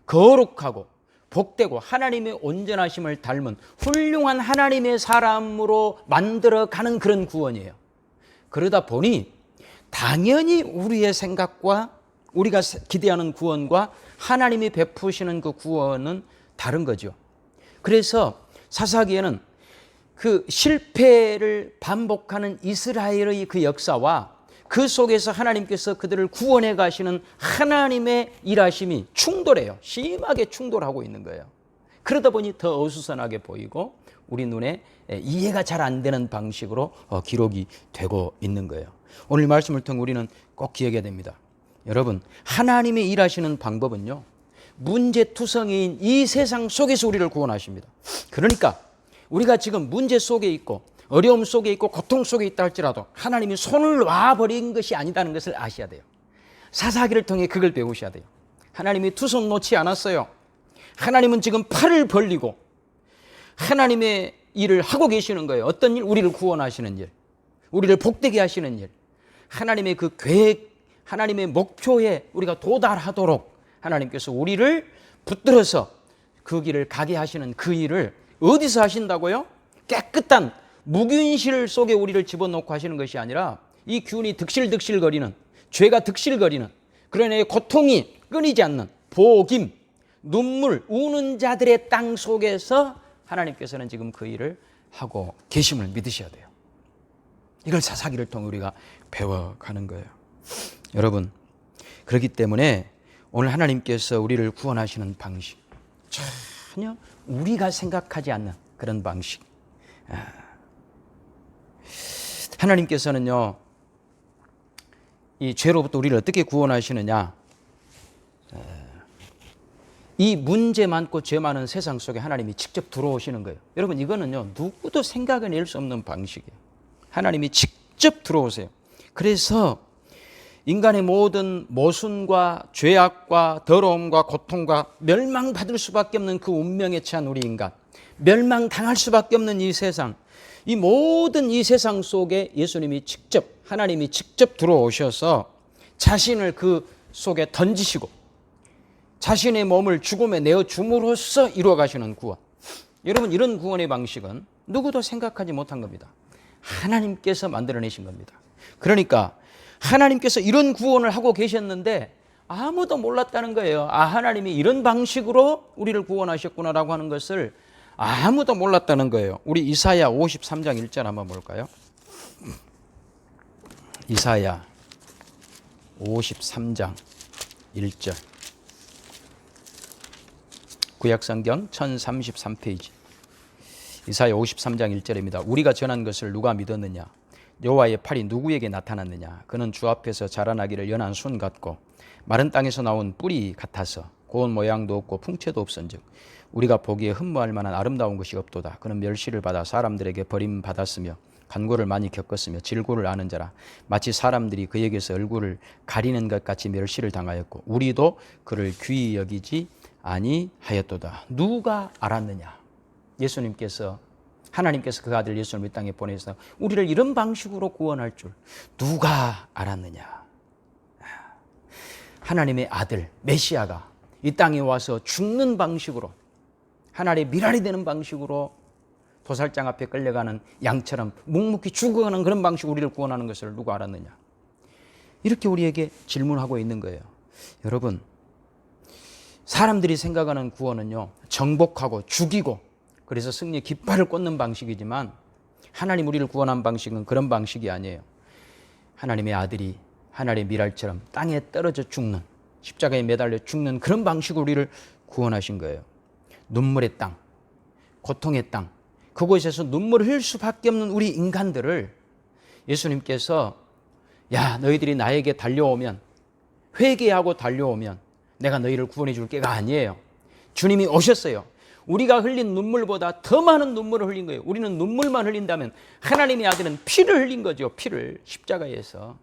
거룩하고 복되고 하나님의 온전하심을 닮은 훌륭한 하나님의 사람으로 만들어가는 그런 구원이에요. 그러다 보니 당연히 우리의 생각과 우리가 기대하는 구원과 하나님이 베푸시는 그 구원은 다른 거죠. 그래서 사사기에는 그 실패를 반복하는 이스라엘의 그 역사와 그 속에서 하나님께서 그들을 구원해 가시는 하나님의 일하심이 충돌해요. 심하게 충돌하고 있는 거예요. 그러다 보니 더 어수선하게 보이고 우리 눈에 이해가 잘 안 되는 방식으로 기록이 되고 있는 거예요. 오늘 말씀을 통해 우리는 꼭 기억해야 됩니다. 여러분, 하나님이 일하시는 방법은요, 문제투성이인 이 세상 속에서 우리를 구원하십니다. 그러니까 우리가 지금 문제 속에 있고 어려움 속에 있고 고통 속에 있다 할지라도 하나님이 손을 놔버린 것이 아니다는 것을 아셔야 돼요. 사사기를 통해 그걸 배우셔야 돼요. 하나님이 두 손 놓지 않았어요. 하나님은 지금 팔을 벌리고 하나님의 일을 하고 계시는 거예요. 어떤 일? 우리를 구원하시는 일, 우리를 복되게 하시는 일, 하나님의 그 계획, 하나님의 목표에 우리가 도달하도록 하나님께서 우리를 붙들어서 그 길을 가게 하시는 그 일을 어디서 하신다고요? 깨끗한 무균실 속에 우리를 집어넣고 하시는 것이 아니라 이 균이 득실득실거리는, 죄가 득실거리는, 그러나 고통이 끊이지 않는 복임, 눈물, 우는 자들의 땅 속에서 하나님께서는 지금 그 일을 하고 계심을 믿으셔야 돼요. 이걸 사사기를 통해 우리가 배워가는 거예요. 여러분, 그렇기 때문에 오늘 하나님께서 우리를 구원하시는 방식, 전혀 우리가 생각하지 않는 그런 방식. 하나님께서는요, 이 죄로부터 우리를 어떻게 구원하시느냐, 이 문제 많고 죄 많은 세상 속에 하나님이 직접 들어오시는 거예요. 여러분, 이거는요, 누구도 생각해낼 수 없는 방식이에요. 하나님이 직접 들어오세요. 그래서 인간의 모든 모순과 죄악과 더러움과 고통과 멸망받을 수밖에 없는 그 운명에 처한 우리 인간, 멸망당할 수밖에 없는 이 세상, 이 모든 이 세상 속에 예수님이 직접, 하나님이 직접 들어오셔서 자신을 그 속에 던지시고 자신의 몸을 죽음에 내어 줌으로써 이루어 가시는 구원. 여러분, 이런 구원의 방식은 누구도 생각하지 못한 겁니다. 하나님께서 만들어내신 겁니다. 그러니까 하나님께서 이런 구원을 하고 계셨는데 아무도 몰랐다는 거예요. 하나님이 이런 방식으로 우리를 구원하셨구나라고 하는 것을 아무도 몰랐다는 거예요. 우리 이사야 53장 1절 한번 볼까요? 이사야 53장 1절. 구약성경 1033페이지. 이사야 53장 1절입니다. 우리가 전한 것을 누가 믿었느냐? 여호와의 팔이 누구에게 나타났느냐? 그는 주 앞에서 자라나기를 연한 순 같고 마른 땅에서 나온 뿌리 같아서 고운 모양도 없고 풍채도 없은즉 우리가 보기에 흠모할 만한 아름다운 것이 없도다. 그는 멸시를 받아 사람들에게 버림받았으며 간고를 많이 겪었으며 질고를 아는 자라. 마치 사람들이 그에게서 얼굴을 가리는 것 같이 멸시를 당하였고 우리도 그를 귀히 여기지 아니하였도다. 누가 알았느냐? 예수님께서, 하나님께서 그 아들 예수님을 이 땅에 보내서 우리를 이런 방식으로 구원할 줄 누가 알았느냐? 하나님의 아들 메시아가 이 땅에 와서 죽는 방식으로, 하나님의 미랄이 되는 방식으로 도살장 앞에 끌려가는 양처럼 묵묵히 죽어가는 그런 방식으로 우리를 구원하는 것을 누가 알았느냐? 이렇게 우리에게 질문하고 있는 거예요. 여러분, 사람들이 생각하는 구원은요, 정복하고 죽이고 그래서 승리의 깃발을 꽂는 방식이지만 하나님 우리를 구원한 방식은 그런 방식이 아니에요. 하나님의 아들이 하나님의 미랄처럼 땅에 떨어져 죽는, 십자가에 매달려 죽는 그런 방식으로 우리를 구원하신 거예요. 눈물의 땅, 고통의 땅, 그곳에서 눈물을 흘릴 수밖에 없는 우리 인간들을 예수님께서, 야, 너희들이 나에게 달려오면, 회개하고 달려오면 내가 너희를 구원해 줄 게가 아니에요. 주님이 오셨어요. 우리가 흘린 눈물보다 더 많은 눈물을 흘린 거예요. 우리는 눈물만 흘린다면 하나님의 아들은 피를 흘린 거죠. 피를 십자가에서.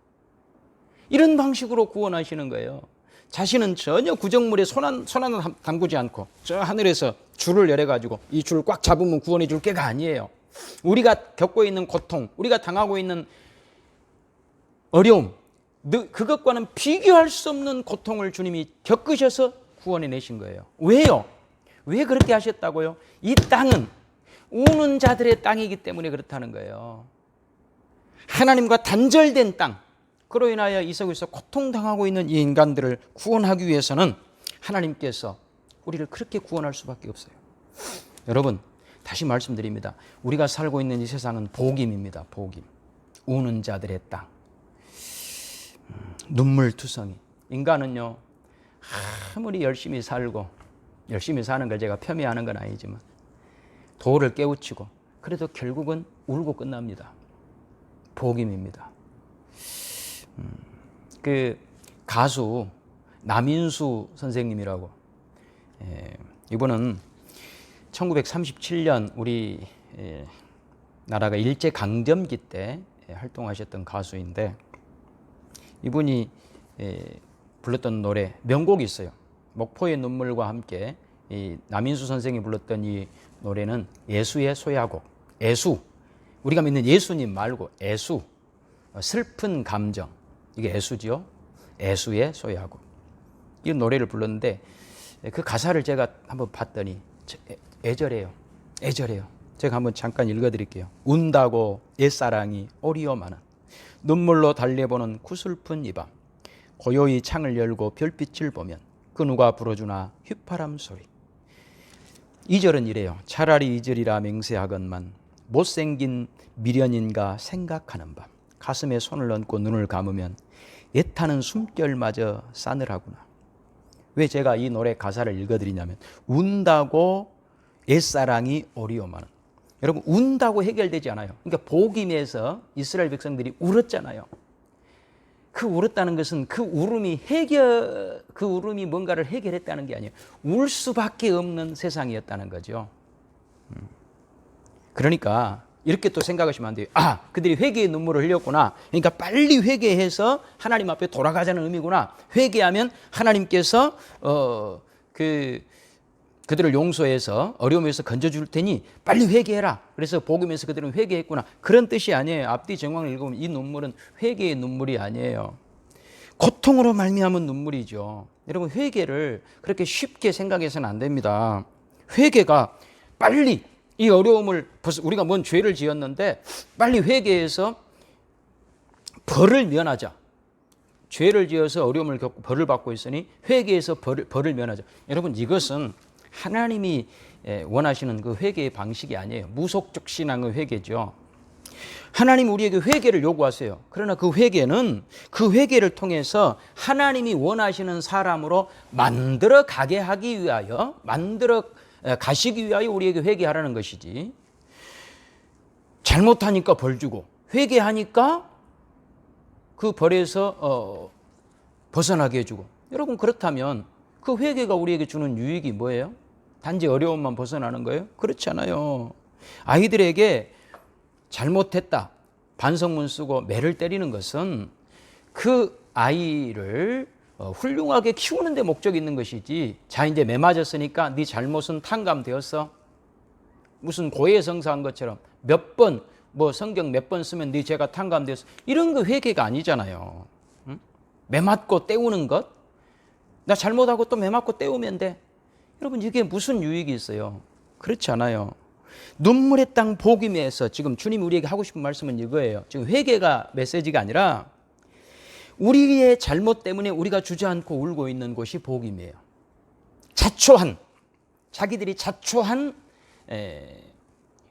이런 방식으로 구원하시는 거예요. 자신은 전혀 구정물에 손 하나 담그지 않고 저 하늘에서 줄을 열어가지고 이 줄을 꽉 잡으면 구원해 줄 게가 아니에요. 우리가 겪고 있는 고통, 우리가 당하고 있는 어려움, 그것과는 비교할 수 없는 고통을 주님이 겪으셔서 구원해 내신 거예요. 왜요? 왜 그렇게 하셨다고요? 이 땅은 우는 자들의 땅이기 때문에 그렇다는 거예요. 하나님과 단절된 땅, 그로 인하여 이 세상에서 고통당하고 있는 이 인간들을 구원하기 위해서는 하나님께서 우리를 그렇게 구원할 수밖에 없어요. 여러분, 다시 말씀드립니다. 우리가 살고 있는 이 세상은 복임입니다. 복임. 우는 자들의 땅. 눈물투성이. 인간은요, 아무리 열심히 살고, 열심히 사는 걸 제가 폄훼하는 건 아니지만 도를 깨우치고 그래도 결국은 울고 끝납니다. 복임입니다. 그 가수 남인수 선생님이라고, 이분은 1937년 우리 나라가 일제강점기 때 활동하셨던 가수인데, 이분이 불렀던 노래 명곡이 있어요. 목포의 눈물과 함께 이 남인수 선생이 불렀던 이 노래는 예수의 소야곡. 예수, 우리가 믿는 예수님 말고 예수, 슬픈 감정, 이게 예수지요. 예수의 소야곡. 이 노래를 불렀는데 그 가사를 제가 한번 봤더니 애절해요. 애절해요. 제가 한번 잠깐 읽어드릴게요. 운다고 옛사랑이 오리오마는 눈물로 달래보는 구슬픈 이 밤, 고요히 창을 열고 별빛을 보면 그 누가 불어주나 휘파람 소리. 2절은 이래요. 차라리 2절이라 맹세하건만 못생긴 미련인가 생각하는 밤, 가슴에 손을 얹고 눈을 감으면 애타는 숨결마저 싸늘하구나. 왜 제가 이 노래 가사를 읽어드리냐면, 운다고 옛사랑이 오리오마는, 여러분, 운다고 해결되지 않아요. 그러니까 복임에서 이스라엘 백성들이 울었잖아요. 그 울었다는 것은 그 울음이 뭔가를 해결했다는 게 아니에요. 울 수밖에 없는 세상이었다는 거죠. 그러니까 이렇게 또 생각하시면 안 돼요. 아, 그들이 회개의 눈물을 흘렸구나. 그러니까 빨리 회개해서 하나님 앞에 돌아가자는 의미구나. 회개하면 하나님께서 그들을 용서해서 어려움에서 건져줄 테니 빨리 회개해라. 그래서 복음에서 그들은 회개했구나. 그런 뜻이 아니에요. 앞뒤 정황을 읽으면 이 눈물은 회개의 눈물이 아니에요. 고통으로 말미암은 눈물이죠. 여러분, 회개를 그렇게 쉽게 생각해서는 안 됩니다. 회개가 빨리 이 어려움을, 우리가 뭔 죄를 지었는데 빨리 회개해서 벌을 면하자. 죄를 지어서 어려움을 겪고 벌을 받고 있으니 회개해서 벌을 면하자. 여러분, 이것은 하나님이 원하시는 그 회개의 방식이 아니에요. 무속적 신앙의 회개죠. 하나님 우리에게 회개를 요구하세요. 그러나 그 회개를 통해서 하나님이 원하시는 사람으로 만들어 가게 하기 위하여, 만들어 가시기 위하여 우리에게 회개하라는 것이지, 잘못하니까 벌 주고 회개하니까 그 벌에서 벗어나게 해주고. 여러분, 그렇다면 그 회개가 우리에게 주는 유익이 뭐예요? 단지 어려움만 벗어나는 거예요? 그렇지 않아요. 아이들에게 잘못했다, 반성문 쓰고 매를 때리는 것은 그 아이를 훌륭하게 키우는 데 목적이 있는 것이지, 자 이제 매 맞았으니까 네 잘못은 탕감되었어, 무슨 고해성사한 것처럼 몇 번 뭐 성경 몇 번 쓰면 네 죄가 탕감되었어, 이런 거 회개가 아니잖아요. 응? 매 맞고 때우는 것, 나 잘못하고 또 매 맞고 때우면 돼. 여러분 이게 무슨 유익이 있어요? 그렇지 않아요. 눈물의 땅 복음에서 지금 주님이 우리에게 하고 싶은 말씀은 이거예요. 지금 회개가 메시지가 아니라 우리의 잘못 때문에 우리가 주저앉고 울고 있는 곳이 복음이에요. 자초한, 자기들이 자초한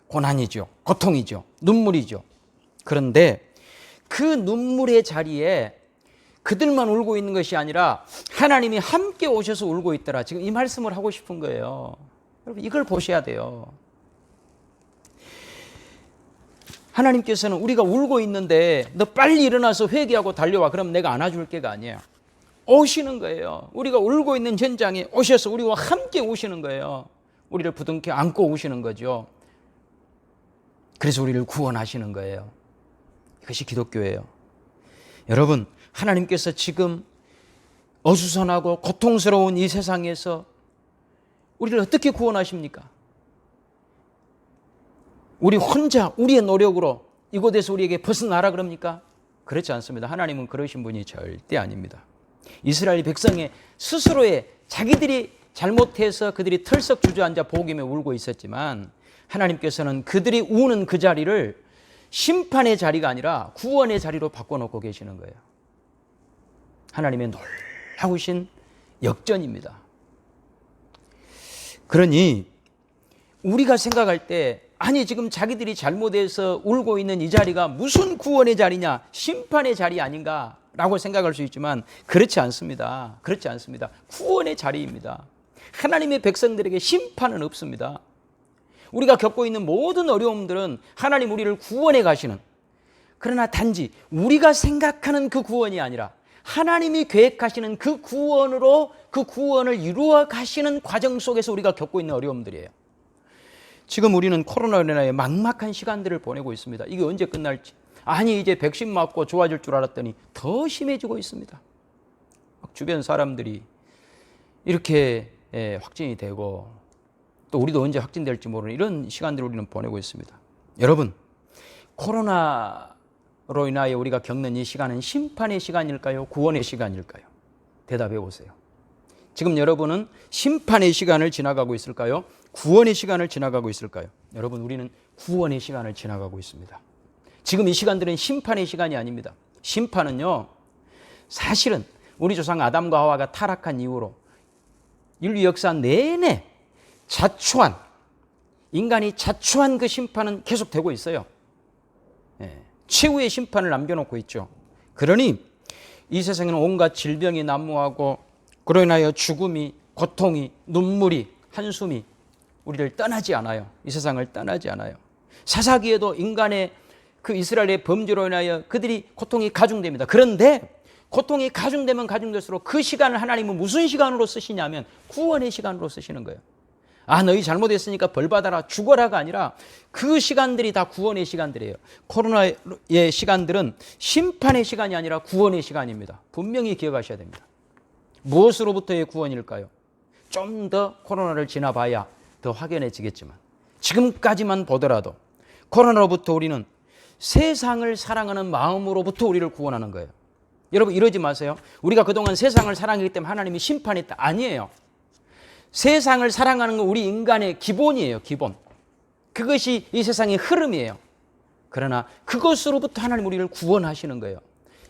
고난이죠. 고통이죠. 눈물이죠. 그런데 그 눈물의 자리에 그들만 울고 있는 것이 아니라 하나님이 함께 오셔서 울고 있더라. 지금 이 말씀을 하고 싶은 거예요. 여러분 이걸 보셔야 돼요. 하나님께서는 우리가 울고 있는데 너 빨리 일어나서 회개하고 달려와, 그럼 내가 안아줄 게가 아니에요. 오시는 거예요. 우리가 울고 있는 현장에 오셔서 우리와 함께 오시는 거예요. 우리를 부둥켜 안고 오시는 거죠. 그래서 우리를 구원하시는 거예요. 이것이 기독교예요. 여러분, 하나님께서 지금 어수선하고 고통스러운 이 세상에서 우리를 어떻게 구원하십니까? 우리 혼자 우리의 노력으로 이곳에서 우리에게 벗어나라 그럽니까? 그렇지 않습니다. 하나님은 그러신 분이 절대 아닙니다. 이스라엘 백성의 스스로의 자기들이 잘못해서 그들이 털썩 주저앉아 복음에 울고 있었지만, 하나님께서는 그들이 우는 그 자리를 심판의 자리가 아니라 구원의 자리로 바꿔놓고 계시는 거예요. 하나님의 놀라우신 역전입니다. 그러니 우리가 생각할 때, 아니 지금 자기들이 잘못해서 울고 있는 이 자리가 무슨 구원의 자리냐, 심판의 자리 아닌가 라고 생각할 수 있지만 그렇지 않습니다. 그렇지 않습니다. 구원의 자리입니다. 하나님의 백성들에게 심판은 없습니다. 우리가 겪고 있는 모든 어려움들은 하나님 우리를 구원해 가시는, 그러나 단지 우리가 생각하는 그 구원이 아니라 하나님이 계획하시는 그 구원으로 그 구원을 이루어 가시는 과정 속에서 우리가 겪고 있는 어려움들이에요. 지금 우리는 코로나로 인하여 막막한 시간들을 보내고 있습니다. 이게 언제 끝날지. 아니 이제 백신 맞고 좋아질 줄 알았더니 더 심해지고 있습니다. 주변 사람들이 이렇게 확진이 되고, 또 우리도 언제 확진될지 모르는 이런 시간들을 우리는 보내고 있습니다. 여러분, 코로나로 인하여 우리가 겪는 이 시간은 심판의 시간일까요? 구원의 시간일까요? 대답해 보세요. 지금 여러분은 심판의 시간을 지나가고 있을까요? 구원의 시간을 지나가고 있을까요? 여러분, 우리는 구원의 시간을 지나가고 있습니다. 지금 이 시간들은 심판의 시간이 아닙니다. 심판은요, 사실은 우리 조상 아담과 하와가 타락한 이후로 인류 역사 내내 자초한, 인간이 자초한 그 심판은 계속되고 있어요. 최후의 심판을 남겨놓고 있죠. 그러니 이 세상에는 온갖 질병이 난무하고, 그로 인하여 죽음이, 고통이, 눈물이, 한숨이 우리를 떠나지 않아요. 이 세상을 떠나지 않아요. 사사기에도 인간의 그 이스라엘의 범죄로 인하여 그들이 고통이 가중됩니다. 그런데 고통이 가중되면 가중될수록 그 시간을 하나님은 무슨 시간으로 쓰시냐면 구원의 시간으로 쓰시는 거예요. 아, 너희 잘못했으니까 벌 받아라, 죽어라가 아니라 그 시간들이 다 구원의 시간들이에요. 코로나의 시간들은 심판의 시간이 아니라 구원의 시간입니다. 분명히 기억하셔야 됩니다. 무엇으로부터의 구원일까요? 좀 더 코로나를 지나봐야 더 확연해지겠지만, 지금까지만 보더라도 코로나로부터 우리는 세상을 사랑하는 마음으로부터 우리를 구원하는 거예요. 여러분 이러지 마세요. 우리가 그동안 세상을 사랑했기 때문에 하나님이 심판했다. 아니에요. 세상을 사랑하는 건 우리 인간의 기본이에요. 기본. 그것이 이 세상의 흐름이에요. 그러나 그것으로부터 하나님 우리를 구원하시는 거예요.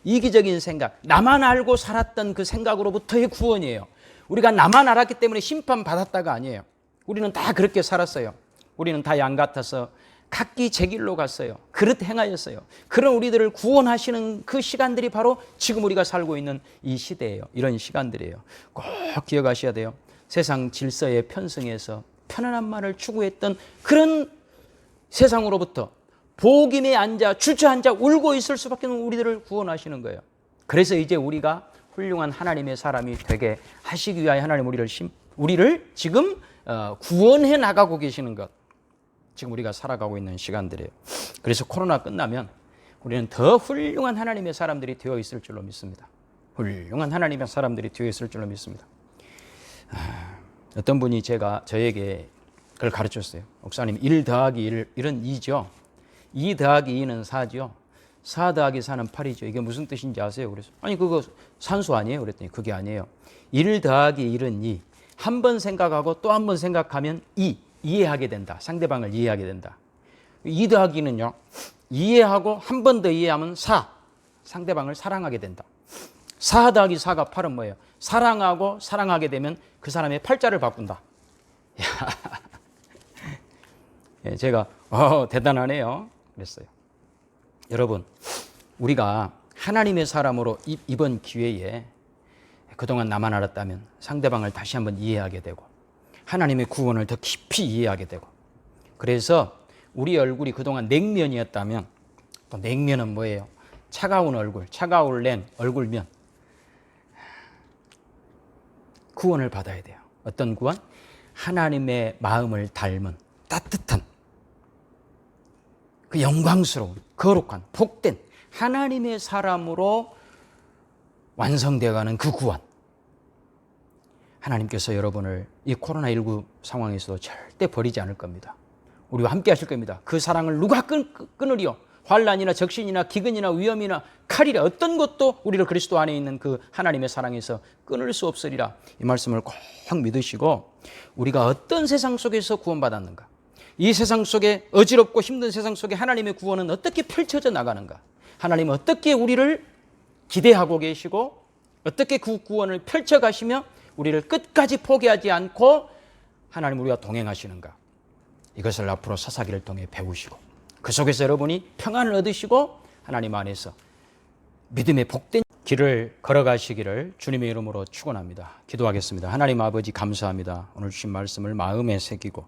이기적인 생각, 나만 알고 살았던 그 생각으로부터의 구원이에요. 우리가 나만 알았기 때문에 심판받았다가 아니에요. 우리는 다 그렇게 살았어요. 우리는 다 양 같아서 각기 제 길로 갔어요. 그릇 행하였어요. 그런 우리들을 구원하시는 그 시간들이 바로 지금 우리가 살고 있는 이 시대예요. 이런 시간들이에요. 꼭 기억하셔야 돼요. 세상 질서에 편승해서 편안한 말을 추구했던 그런 세상으로부터 복임에 앉아 주저앉아 울고 있을 수밖에 없는 우리들을 구원하시는 거예요. 그래서 이제 우리가 훌륭한 하나님의 사람이 되게 하시기 위하여 하나님 우리를 지금 구원해 나가고 계시는 것. 지금 우리가 살아가고 있는 시간들이에요. 그래서 코로나 끝나면 우리는 더 훌륭한 하나님의 사람들이 되어 있을 줄로 믿습니다. 훌륭한 하나님의 사람들이 되어 있을 줄로 믿습니다. 어떤 분이 저에게 그걸 가르쳤어요. 목사님, 1 더하기 1은 2죠. 2 더하기 2는 4죠. 4 더하기 4는 8이죠. 이게 무슨 뜻인지 아세요? 그래서 아니 그거 산수 아니에요? 그랬더니 그게 아니에요. 1 더하기 1은 2. 한 번 생각하고 또 한 번 생각하면 2. 이해하게 된다. 상대방을 이해하게 된다. 2 더하기는요. 이해하고 한 번 더 이해하면 4. 상대방을 사랑하게 된다. 4 더하기 4가 8은 뭐예요? 사랑하고 사랑하게 되면 그 사람의 팔자를 바꾼다. 제가 대단하네요. 그랬어요. 여러분, 우리가 하나님의 사람으로 이번 기회에 그동안 나만 알았다면 상대방을 다시 한번 이해하게 되고 하나님의 구원을 더 깊이 이해하게 되고, 그래서 우리 얼굴이 그동안 냉면이었다면 또 냉면은 뭐예요? 차가운 얼굴, 차가울 얼굴면 구원을 받아야 돼요. 어떤 구원? 하나님의 마음을 닮은 따뜻한 그 영광스러운 거룩한 복된 하나님의 사람으로 완성되어가는 그 구원. 하나님께서 여러분을 이 코로나19 상황에서도 절대 버리지 않을 겁니다. 우리와 함께 하실 겁니다. 그 사랑을 누가 끊으리요? 환난이나 적신이나 기근이나 위험이나 칼이라 어떤 것도 우리를 그리스도 안에 있는 그 하나님의 사랑에서 끊을 수 없으리라. 이 말씀을 꼭 믿으시고, 우리가 어떤 세상 속에서 구원받았는가, 이 세상 속에 어지럽고 힘든 세상 속에 하나님의 구원은 어떻게 펼쳐져 나가는가, 하나님은 어떻게 우리를 기대하고 계시고 어떻게 그 구원을 펼쳐가시며 우리를 끝까지 포기하지 않고 하나님 우리와 동행하시는가, 이것을 앞으로 사사기를 통해 배우시고 그 속에서 여러분이 평안을 얻으시고 하나님 안에서 믿음의 복된 길을 걸어가시기를 주님의 이름으로 축원합니다. 기도하겠습니다. 하나님 아버지, 감사합니다. 오늘 주신 말씀을 마음에 새기고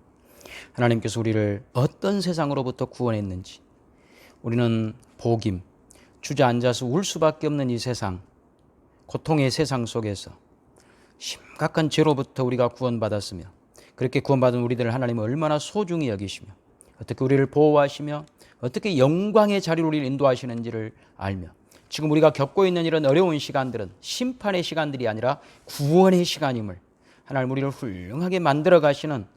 하나님께서 우리를 어떤 세상으로부터 구원했는지, 우리는 복임, 주저앉아서 울 수밖에 없는 이 세상, 고통의 세상 속에서 심각한 죄로부터 우리가 구원받았으며, 그렇게 구원받은 우리들을 하나님은 얼마나 소중히 여기시며 어떻게 우리를 보호하시며 어떻게 영광의 자리로 우리를 인도하시는지를 알며, 지금 우리가 겪고 있는 이런 어려운 시간들은 심판의 시간들이 아니라 구원의 시간임을, 하나님 우리를 훌륭하게 만들어 가시는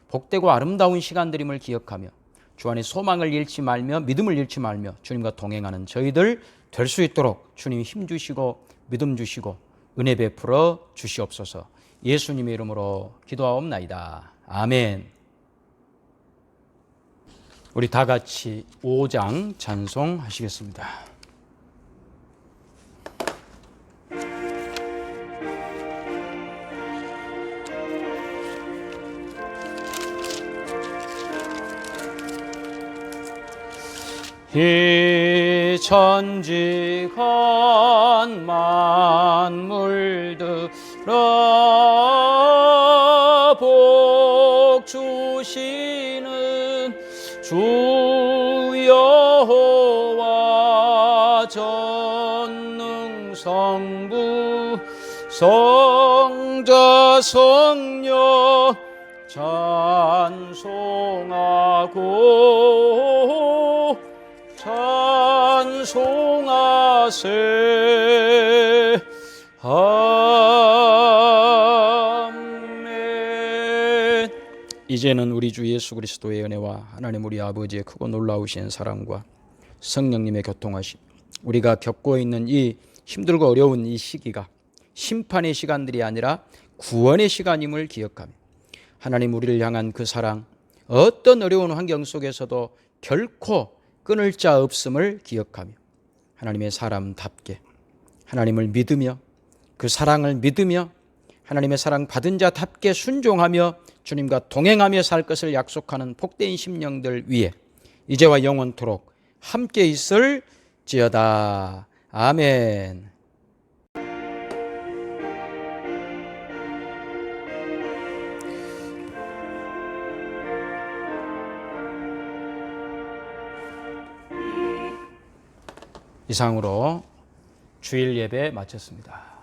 복되고 아름다운 시간들임을 기억하며 주 안에 소망을 잃지 말며 믿음을 잃지 말며 주님과 동행하는 저희들 될 수 있도록 주님 힘 주시고 믿음 주시고 은혜 베풀어 주시옵소서. 예수님의 이름으로 기도하옵나이다. 아멘. 우리 다 같이 5장 찬송하시겠습니다. 이 천지간 만물들아 복 주시는 주 여호와 전능성부 성자 성령 찬송하고 찬송하세. 아멘. 이제는 우리 주 예수 그리스도의 은혜와 하나님 우리 아버지의 크고 놀라우신 사랑과 성령님의 교통하심, 우리가 겪고 있는 이 힘들고 어려운 이 시기가 심판의 시간들이 아니라 구원의 시간임을 기억하며 하나님 우리를 향한 그 사랑, 어떤 어려운 환경 속에서도 결코 끊을 자 없음을 기억하며 하나님의 사람답게 하나님을 믿으며 그 사랑을 믿으며 하나님의 사랑 받은 자답게 순종하며 주님과 동행하며 살 것을 약속하는 복된 심령들 위에 이제와 영원토록 함께 있을지어다. 아멘. 이상으로 주일 예배 마쳤습니다.